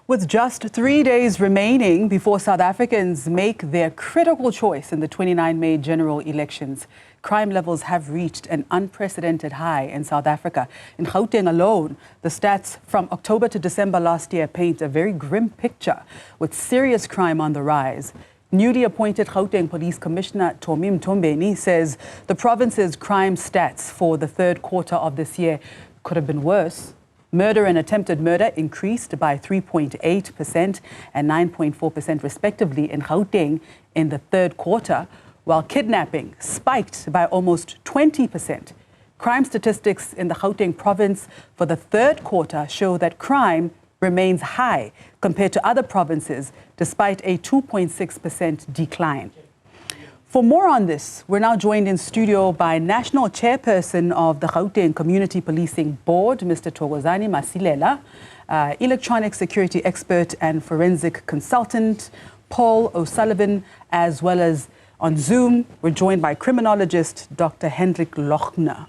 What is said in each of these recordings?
With just 3 days remaining before South Africans make their critical choice in the 29 May general elections, crime levels have reached an unprecedented high in South Africa. In Gauteng alone, the stats from October to December last year paint a very grim picture, with serious crime on the rise. Newly appointed Gauteng Police Commissioner Thokozani Masilela says the province's crime stats for the third quarter of this year could have been worse. Murder and attempted murder increased by 3.8% and 9.4% respectively in Gauteng in the third quarter, while kidnapping spiked by almost 20%. Crime statistics in the Gauteng province for the third quarter show that crime remains high compared to other provinces, despite a 2.6% decline. For more on this, we're now joined in studio by National Chairperson of the Gauteng Community Policing Board, Mr. Thokozani Masilela, electronic security expert and forensic consultant, Paul O'Sullivan, as well as on Zoom, we're joined by criminologist Dr. Hendrik Lochner.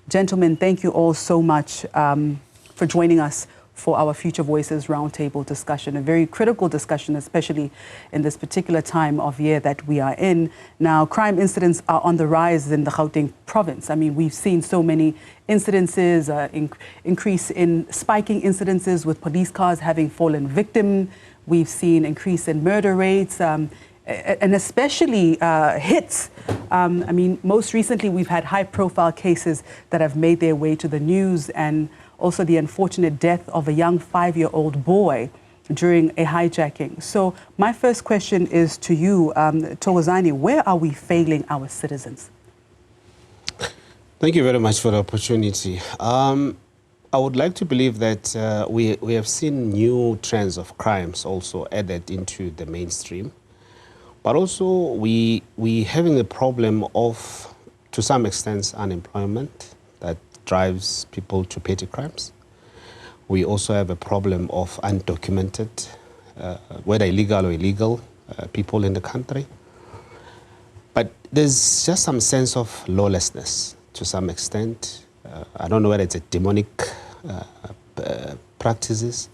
Gentlemen, thank you all so much for joining us for our Future Voices Roundtable discussion, a very critical discussion, especially in this particular time of year that we are in. Now, crime incidents are on the rise in the Gauteng province. I mean, we've seen so many incidences, increase in spiking incidences with police cars having fallen victim. We've seen increase in murder rates, and especially hits. I mean, most recently, we've had high-profile cases that have made their way to the news, and also the unfortunate death of a young 5-year-old boy during a hijacking. So my first question is to you, Thokozani, where are we failing our citizens? Thank you very much for the opportunity. I would like to believe that we have seen new trends of crimes also added into the mainstream. But also we having a problem of, to some extent, unemployment that drives people to petty crimes. We also have a problem of undocumented, whether illegal or illegal, people in the country. But there's just some sense of lawlessness to some extent. I don't know whether it's a demonic practices.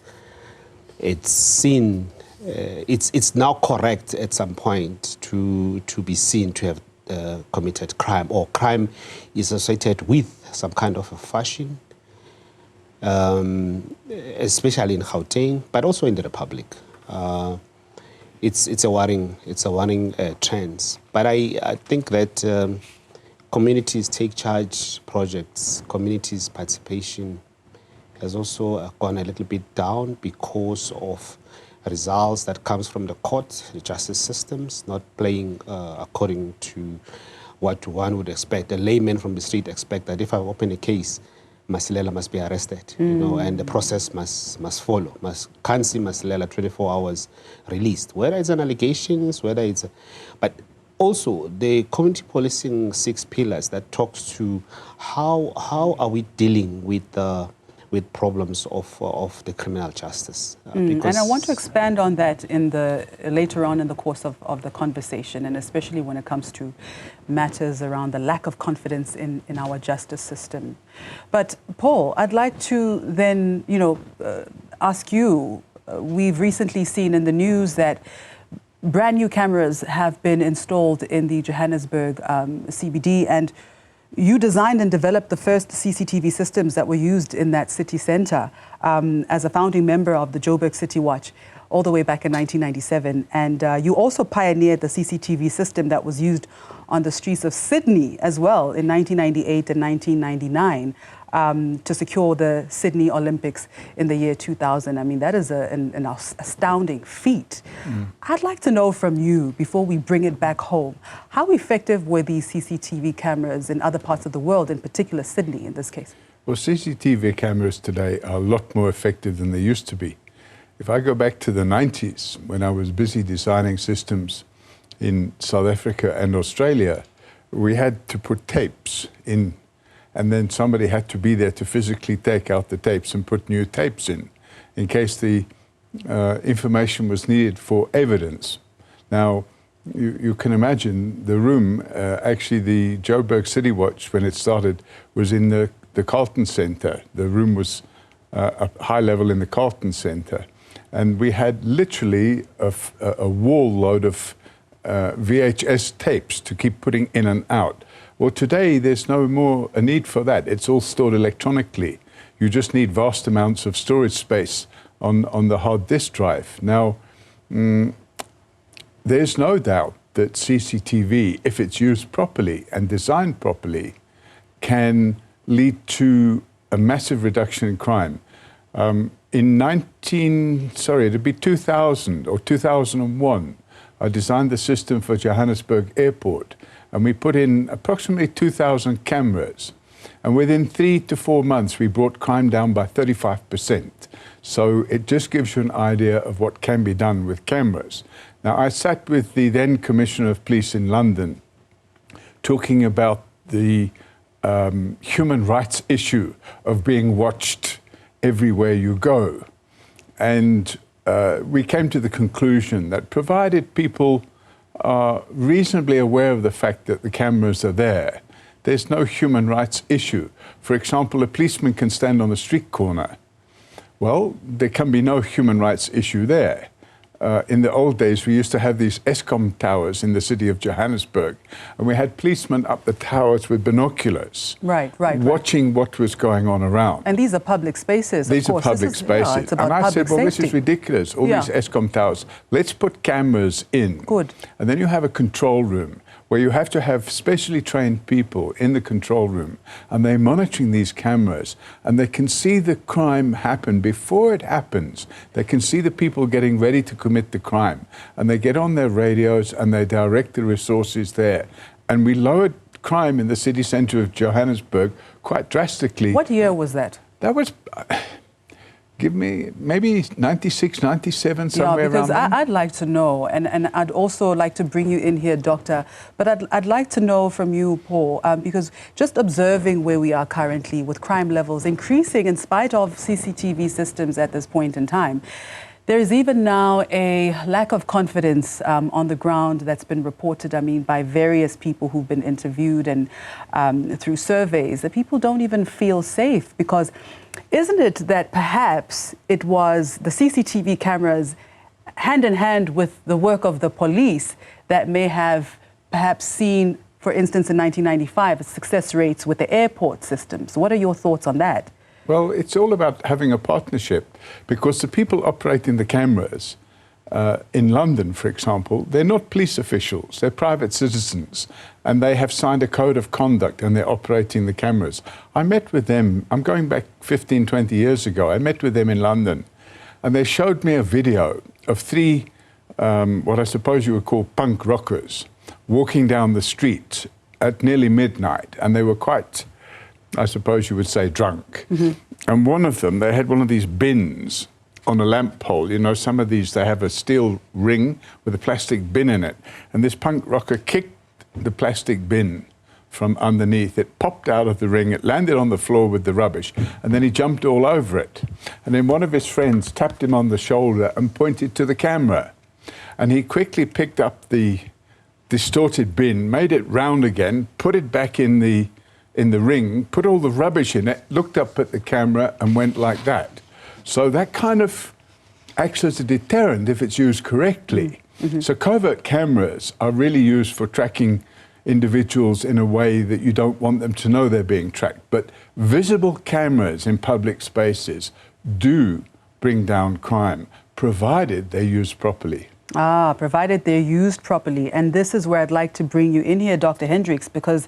It's seen, it's now correct at some point to be seen to have committed crime, or crime is associated with some kind of a fashion, especially in Gauteng, but also in the Republic. It's a worrying trend. But I think that communities take charge projects, communities' participation has also gone a little bit down because of results that comes from the court, the justice systems, not playing according to what one would expect. A layman from the street expect that if I open a case, Masilela must be arrested, you know, and the process must follow. Can't see Masilela 24 hours released. Whether it's an allegations, whether it's but also the community policing 6 pillars that talks to how are we dealing with problems of the criminal justice. And I want to expand on that later on in the course of the conversation, and especially when it comes to matters around the lack of confidence in our justice system. But Paul, I'd like to then, ask you, we've recently seen in the news that brand new cameras have been installed in the Johannesburg CBD, and you designed and developed the first CCTV systems that were used in that city centre as a founding member of the Joburg City Watch all the way back in 1997. And you also pioneered the CCTV system that was used on the streets of Sydney as well in 1998 and 1999 to secure the Sydney Olympics in the year 2000. I mean, that is an astounding feat. I'd like to know from you, before we bring it back home, how effective were these CCTV cameras in other parts of the world, in particular Sydney in this case? Well, CCTV cameras today are a lot more effective than they used to be. If I go back to the 90s, when I was busy designing systems in South Africa and Australia, we had to put tapes in, and then somebody had to be there to physically take out the tapes and put new tapes in case the information was needed for evidence. Now, you can imagine the room, actually the Joburg City Watch, when it started, was in the Carlton Centre. The room was up high level in the Carlton Centre. And we had literally a wall load of VHS tapes to keep putting in and out. Well, today there's no more a need for that. It's all stored electronically. You just need vast amounts of storage space on the hard disk drive. Now, there's no doubt that CCTV, if it's used properly and designed properly, can lead to a massive reduction in crime. In 2000 or 2001, I designed the system for Johannesburg Airport, and we put in approximately 2,000 cameras. And within 3 to 4 months, we brought crime down by 35%. So it just gives you an idea of what can be done with cameras. Now, I sat with the then Commissioner of Police in London talking about the human rights issue of being watched everywhere you go. And we came to the conclusion that provided people are reasonably aware of the fact that the cameras are there, there's no human rights issue. For example, a policeman can stand on the street corner. Well, there can be no human rights issue there. In the old days, we used to have these Eskom towers in the city of Johannesburg, and we had policemen up the towers with binoculars, watching what was going on around. And these are public spaces, These are public spaces. Yeah, it's about and I said, well, safety. this is ridiculous, all these Eskom towers. Let's put cameras in. Good. And then you have a control room where you have to have specially trained people in the control room, and they're monitoring these cameras, and they can see the crime happen before it happens. They can see the people getting ready to commit the crime, and they get on their radios and they direct the resources there. And we lowered crime in the city centre of Johannesburg quite drastically. What year was that? That was... give me maybe 96, 97, somewhere around because there. I'd like to know, and I'd also like to bring you in here, Doctor, but I'd like to know from you, Paul, because just observing where we are currently with crime levels increasing in spite of CCTV systems at this point in time, there is even now a lack of confidence on the ground that's been reported, by various people who've been interviewed and through surveys, that people don't even feel safe because isn't it that perhaps it was the CCTV cameras hand in hand with the work of the police that may have perhaps seen, for instance, in 1995, success rates with the airport systems? What are your thoughts on that? Well, it's all about having a partnership because the people operating the cameras in London, for example, they're not police officials, they're private citizens, and they have signed a code of conduct and they're operating the cameras. I met with them, I'm going back 15, 20 years ago, I met with them in London, and they showed me a video of 3, what I suppose you would call punk rockers, walking down the street at nearly midnight, and they were quite, I suppose you would say, drunk. Mm-hmm. And one of them, they had one of these bins on a lamp pole. You know, some of these, they have a steel ring with a plastic bin in it. And this punk rocker kicked the plastic bin from underneath. It popped out of the ring. It landed on the floor with the rubbish. And then he jumped all over it. And then one of his friends tapped him on the shoulder and pointed to the camera. And he quickly picked up the distorted bin, made it round again, put it back in the ring, put all the rubbish in it, looked up at the camera and went like that. So that kind of acts as a deterrent if it's used correctly. Mm-hmm. So covert cameras are really used for tracking individuals in a way that you don't want them to know they're being tracked. But visible cameras in public spaces do bring down crime, provided they're used properly. Provided they're used properly. And this is where I'd like to bring you in here, Dr. Hendricks, because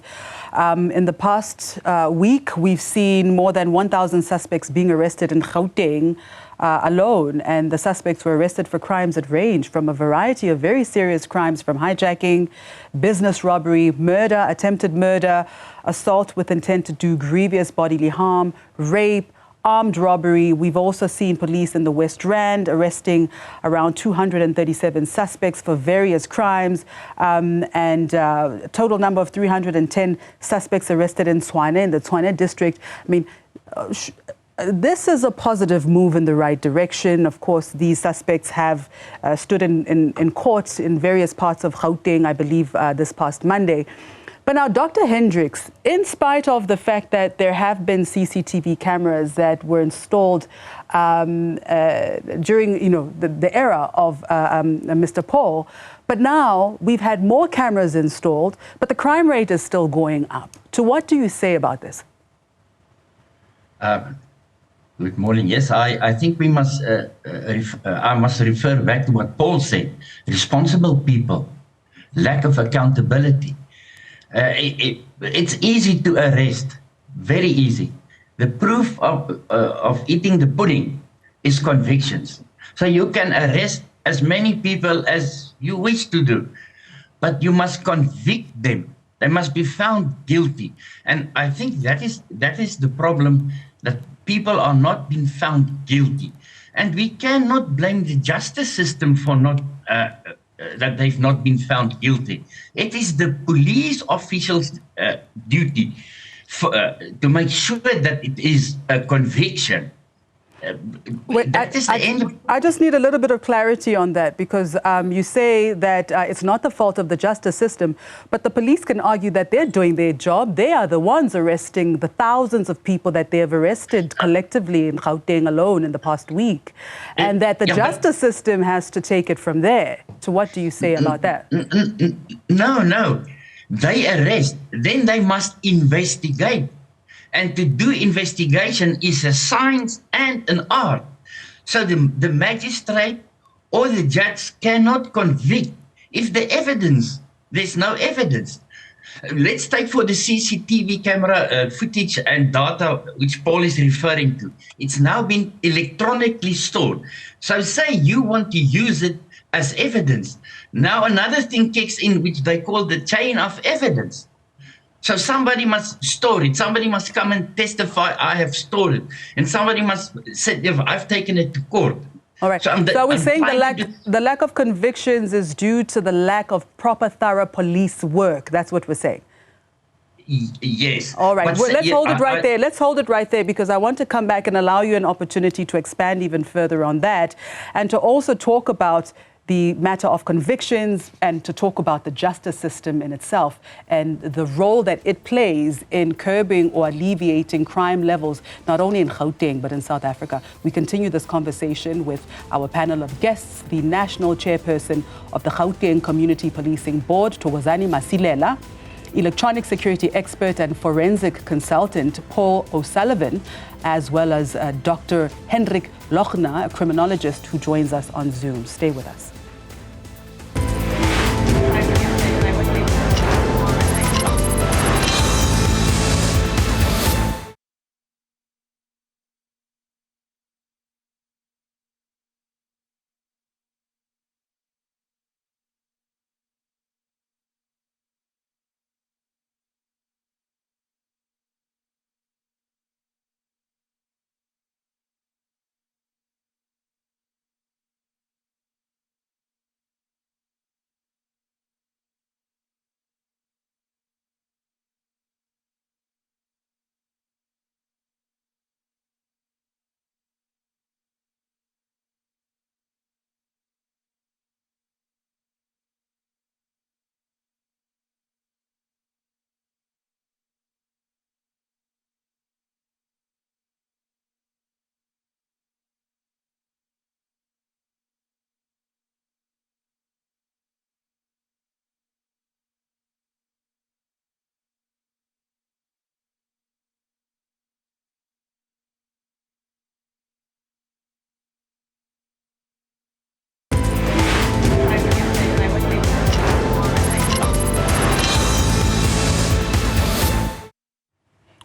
in the past week, we've seen more than 1,000 suspects being arrested in Gauteng alone. And the suspects were arrested for crimes that range from a variety of very serious crimes, from hijacking, business robbery, murder, attempted murder, assault with intent to do grievous bodily harm, rape, armed robbery. We've also seen police in the West Rand arresting around 237 suspects for various crimes, and a total number of 310 suspects arrested in Tshwane, in the Tshwane district. I mean, this is a positive move in the right direction. Of course, these suspects have stood in court in various parts of Gauteng, I believe, this past Monday. But now, Dr. Hendricks, in spite of the fact that there have been CCTV cameras that were installed during, the era of Mr. Paul, but now we've had more cameras installed, but the crime rate is still going up. To what do you say about this? Good morning. Yes, I think we must. I must refer back to what Paul said: responsible people, lack of accountability. It's easy to arrest, very easy. The proof of eating the pudding is convictions. So you can arrest as many people as you wish to do, but you must convict them. They must be found guilty. And I think that is the problem, that people are not being found guilty. And we cannot blame the justice system for not that they've not been found guilty. It is the police officials' duty to make sure that it is a conviction. I just need a little bit of clarity on that, because you say that it's not the fault of the justice system, but the police can argue that they're doing their job. They are the ones arresting the thousands of people that they have arrested collectively in Gauteng alone in the past week, and that the justice system has to take it from there. So what do you say about that? No. They arrest, then they must investigate. And to do investigation is a science and an art. So the magistrate or the judge cannot convict if there's no evidence. Let's take for the CCTV camera footage and data which Paul is referring to. It's now been electronically stored. So say you want to use it as evidence. Now another thing kicks in, which they call the chain of evidence. So somebody must store it. Somebody must come and testify, I have stored it. And somebody must say, I've taken it to court. All right. So we're saying the lack of convictions is due to the lack of proper, thorough police work. That's what we're saying. Yes. All right. Well, let's hold it right there. Let's hold it right there, because I want to come back and allow you an opportunity to expand even further on that, and to also talk about the matter of convictions, and to talk about the justice system in itself and the role that it plays in curbing or alleviating crime levels, not only in Gauteng, but in South Africa. We continue this conversation with our panel of guests, the national chairperson of the Gauteng Community Policing Board, Thokozani Masilela, electronic security expert and forensic consultant Paul O'Sullivan, as well as Dr. Hendrik Lochner, a criminologist who joins us on Zoom. Stay with us.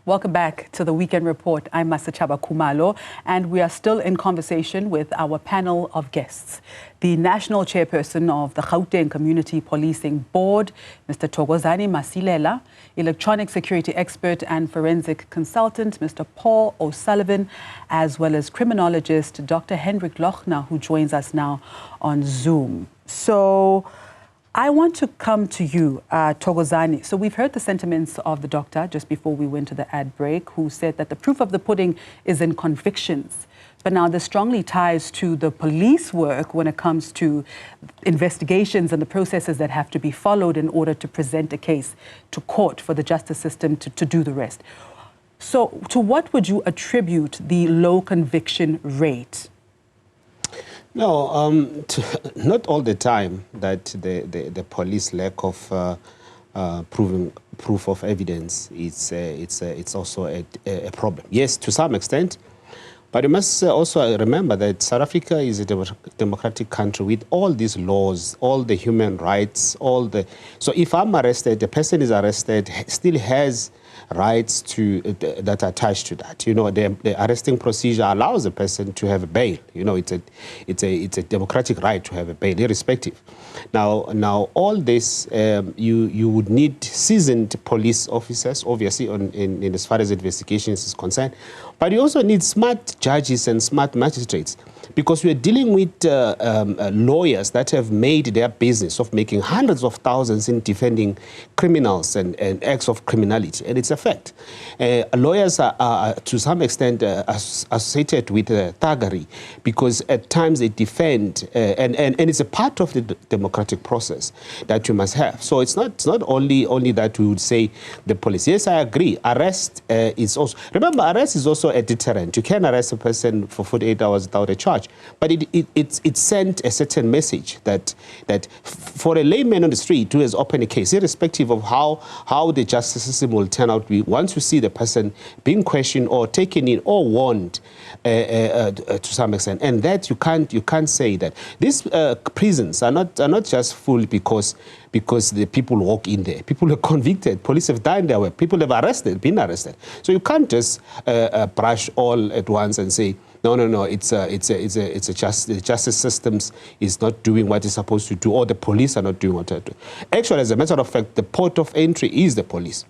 Welcome back to the Weekend Report. I'm Masachaba Kumalo, and we are still in conversation with our panel of guests. The national chairperson of the Gauteng Community Policing Board, Mr. Thokozani Masilela, electronic security expert and forensic consultant, Mr. Paul O'Sullivan, as well as criminologist Dr. Hendrik Lochner, who joins us now on Zoom. So I want to come to you, Thokozani. So we've heard the sentiments of the doctor just before we went to the ad break, who said that the proof of the pudding is in convictions. but now this strongly ties to the police work when it comes to investigations and the processes that have to be followed in order to present a case to court for the justice system to do the rest. So to what would you attribute the low conviction rate? No, not all the time that the police lack of proof of evidence it's also a problem. Yes, to some extent, but you must also remember that South Africa is a democratic country with all these laws, all the human rights, so if I'm arrested, the person is arrested, still has rights that are attached to that. You know, the arresting procedure allows a person to have a bail. You know, it's a democratic right to have a bail, irrespective. Now all this, you would need seasoned police officers, obviously, in as far as investigations is concerned, but you also need smart judges and smart magistrates, because we're dealing with lawyers that have made their business of making hundreds of thousands in defending criminals and acts of criminality, and it's a fact. Lawyers are to some extent associated with thuggery, because at times they defend, and it's a part of the democratic process that you must have. So it's not only that we would say the police. Yes, I agree. Arrest is also, remember, arrest is also a deterrent. You can arrest a person for 48 hours without a charge, but it sent a certain message that for a layman on the street who has opened a case, irrespective of how the justice system will turn out, once you see the person being questioned or taken in or warned to some extent, and that you can't say that these prisons are not just full because the people walk in there. People are convicted. Police have done their work. People have been arrested. So you can't just brush all at once and say, no, it's the justice systems is not doing what it's supposed to do, or the police are not doing what they do. Actually, as a matter of fact, the port of entry is the police.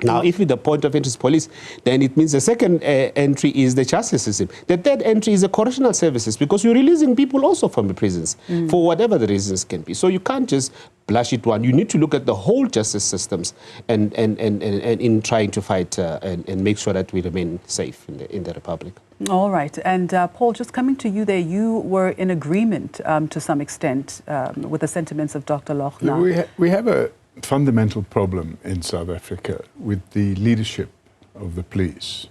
Now, if the point of entry is police, then it means the second entry is the justice system. The third entry is the correctional services, because you're releasing people also from the prisons for whatever the reasons can be. So you can't just blush it one. You need to look at the whole justice systems and in trying to fight and make sure that we remain safe in the Republic. All right. And Paul, just coming to you there, you were in agreement to some extent with the sentiments of Dr. Lochner. We have a fundamental problem in South Africa with the leadership of the police.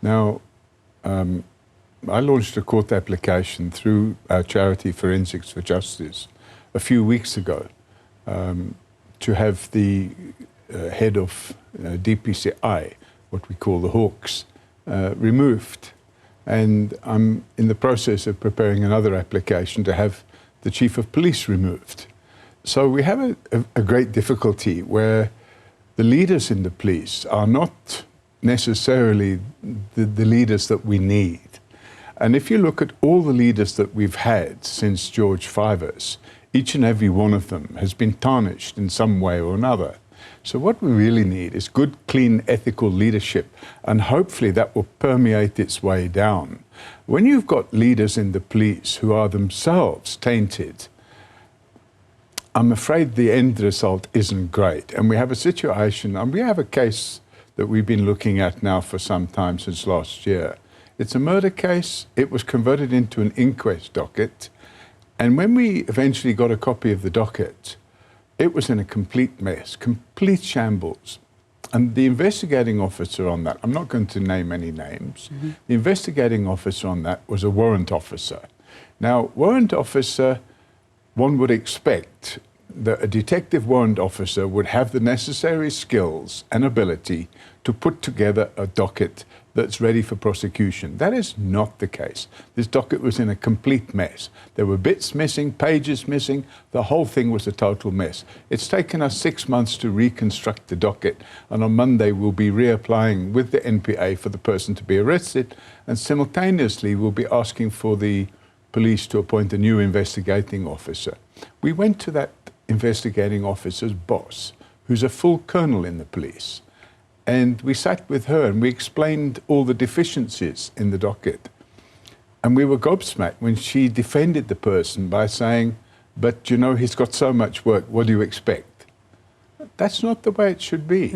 Now, I launched a court application through our charity Forensics for Justice a few weeks ago to have the head of DPCI, what we call the Hawks, removed. And I'm in the process of preparing another application to have the Chief of Police removed. So we have a great difficulty where the leaders in the police are not necessarily the leaders that we need. And if you look at all the leaders that we've had since George Fivers, each and every one of them has been tarnished in some way or another. So what we really need is good, clean, ethical leadership, and hopefully that will permeate its way down. When you've got leaders in the police who are themselves tainted, I'm afraid the end result isn't great. And we have a situation, and we have a case that we've been looking at now for some time, since last year. It's a murder case. It was converted into an inquest docket. And when we eventually got a copy of the docket, it was in a complete mess, complete shambles. And the investigating officer on that, I'm not going to name any names, the investigating officer on that was a warrant officer. Now, warrant officer, one would expect that a detective warrant officer would have the necessary skills and ability to put together a docket that's ready for prosecution. That is not the case. This docket was in a complete mess. There were bits missing, pages missing. The whole thing was a total mess. It's taken us 6 months to reconstruct the docket, and on Monday we'll be reapplying with the NPA for the person to be arrested, and simultaneously we'll be asking for the police to appoint a new investigating officer. We went to that investigating officer's boss, who's a full colonel in the police, and we sat with her and we explained all the deficiencies in the docket. And we were gobsmacked when she defended the person by saying, but you know, he's got so much work, what do you expect? That's not the way it should be.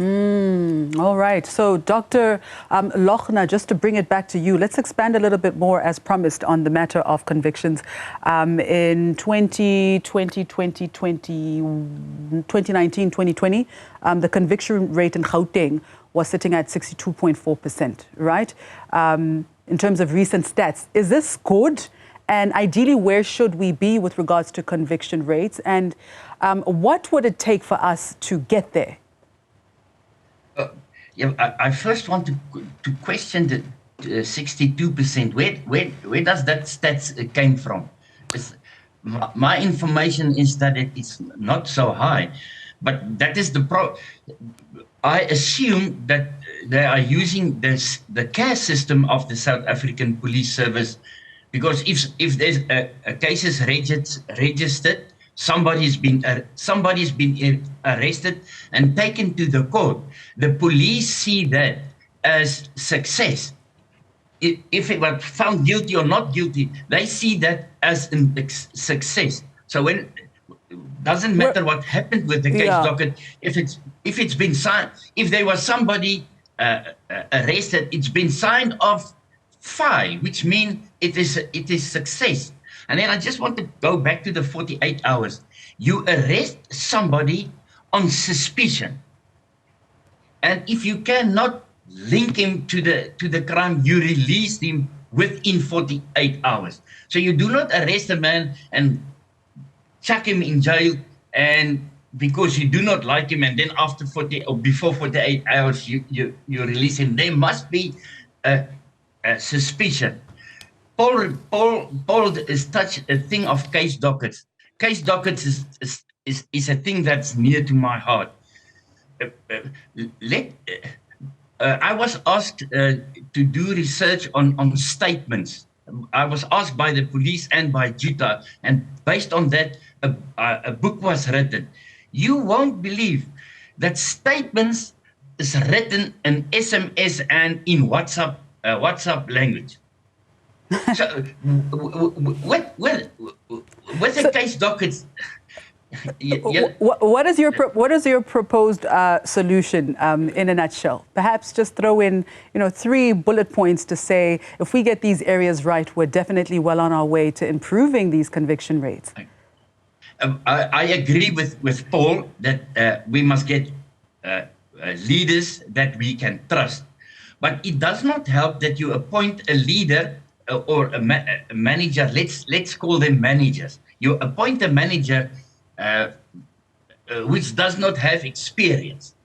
All right. So, Dr. Lochner, just to bring it back to you, let's expand a little bit more, as promised, on the matter of convictions. In 2019, 2020, the conviction rate in Gauteng was sitting at 62.4%, right? In terms of recent stats, is this good? And ideally, where should we be with regards to conviction rates? And what would it take for us to get there? I first want to question the 62%. Where does that stats came from? My information is that it is not so high, but that is I assume that they are using the care system of the South African Police Service, because if there's a case is registered, somebody's been arrested and taken to the court, the police see that as success. If it was found guilty or not guilty, they see that as a success. So when doesn't matter what happened with the case docket, if it's been signed, if there was somebody arrested, it's been signed off 5, which means it is success. And then I just want to go back to the 48 hours. You arrest somebody on suspicion, and if you cannot link him to the crime, you release him within 48 hours. So you do not arrest a man and chuck him in jail, and because you do not like him, and then after 40 or before 48 hours you release him. There must be a suspicion. Paul is touched a thing of case dockets. Case dockets is a thing that's near to my heart. I was asked to do research on statements. I was asked by the police and by Juta, and based on that, a book was written. You won't believe that statements is written in SMS and in WhatsApp language. So, with the case dockets. What is your proposed solution in a nutshell? Perhaps just throw in 3 bullet points to say, if we get these areas right, we're definitely well on our way to improving these conviction rates. I agree with Paul that we must get leaders that we can trust, but it does not help that you appoint a leader or a manager. Let's call them managers. You appoint a manager which does not have experience.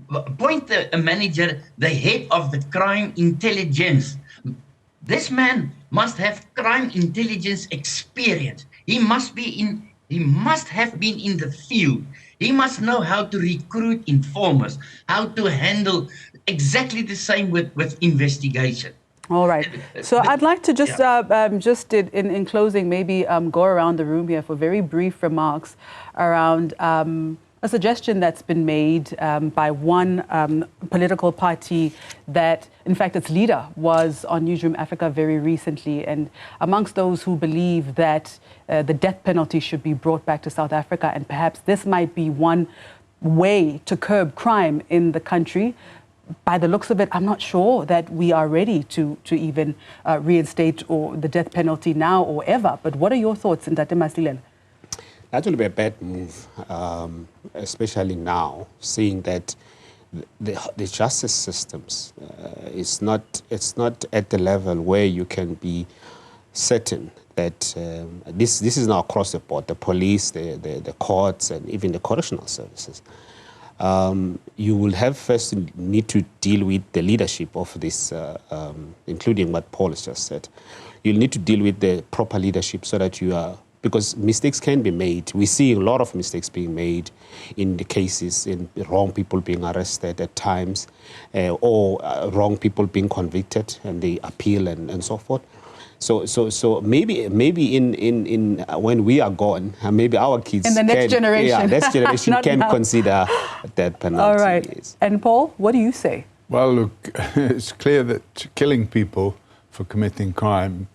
Appoint a manager, the head of the crime intelligence. This man must have crime intelligence experience. He must have been in the field. He must know how to recruit informers, how to handle exactly the same with investigation. All right. So I'd like to just in closing, maybe go around the room here for very brief remarks around a suggestion that's been made by one political party that, in fact, its leader was on Newzroom Afrika very recently. And amongst those who believe that the death penalty should be brought back to South Africa, and perhaps this might be one way to curb crime in the country. By the looks of it, I'm not sure that we are ready to even reinstate the death penalty now or ever. But what are your thoughts, Hendrik Masilela? That will be a bad move, especially now, seeing that the justice systems it's not at the level where you can be certain that this is now across the board, the police, the courts, and even the correctional services. You will first need to deal with the leadership of this, including what Paul has just said. You'll need to deal with the proper leadership so that because mistakes can be made. We see a lot of mistakes being made in the cases, in wrong people being arrested at times, or wrong people being convicted and they appeal and so forth. So maybe in when we are gone, maybe our kids in the next generation can consider death penalty. All right. Yes. And Paul, what do you say? Well, look, it's clear that killing people for committing crime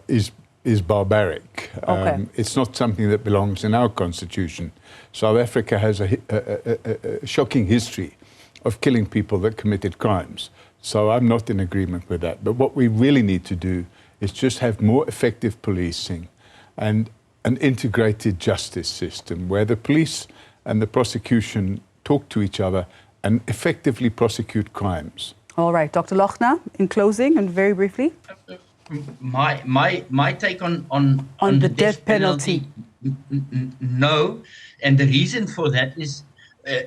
is is barbaric. Okay. It's not something that belongs in our constitution. South Africa has a shocking history of killing people that committed crimes. So I'm not in agreement with that. But what we really need to do is just have more effective policing and an integrated justice system where the police and the prosecution talk to each other and effectively prosecute crimes. All right, Dr. Lochner, in closing and very briefly. My take on the death penalty. No, and the reason for that is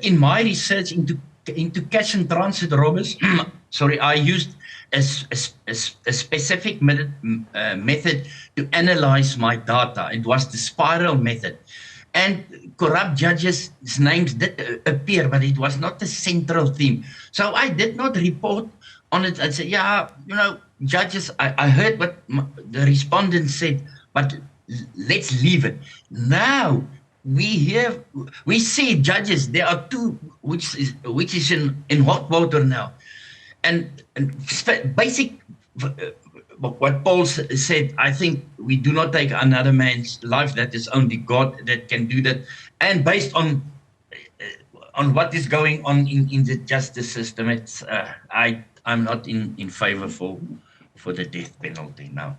in my research into cash and transit robbers. Sorry, I used a specific method to analyze my data. It was the spiral method. And corrupt judges' names did appear, but it was not the central theme. So I did not report on it and say, yeah, you know, judges, I heard what the respondents said, but let's leave it. Now, we see judges, there are two, which is in hot water now. And basic, what Paul said, I think we do not take another man's life. That is only God that can do that. And based on what is going on in the justice system, it's I'm not in favor for the death penalty now.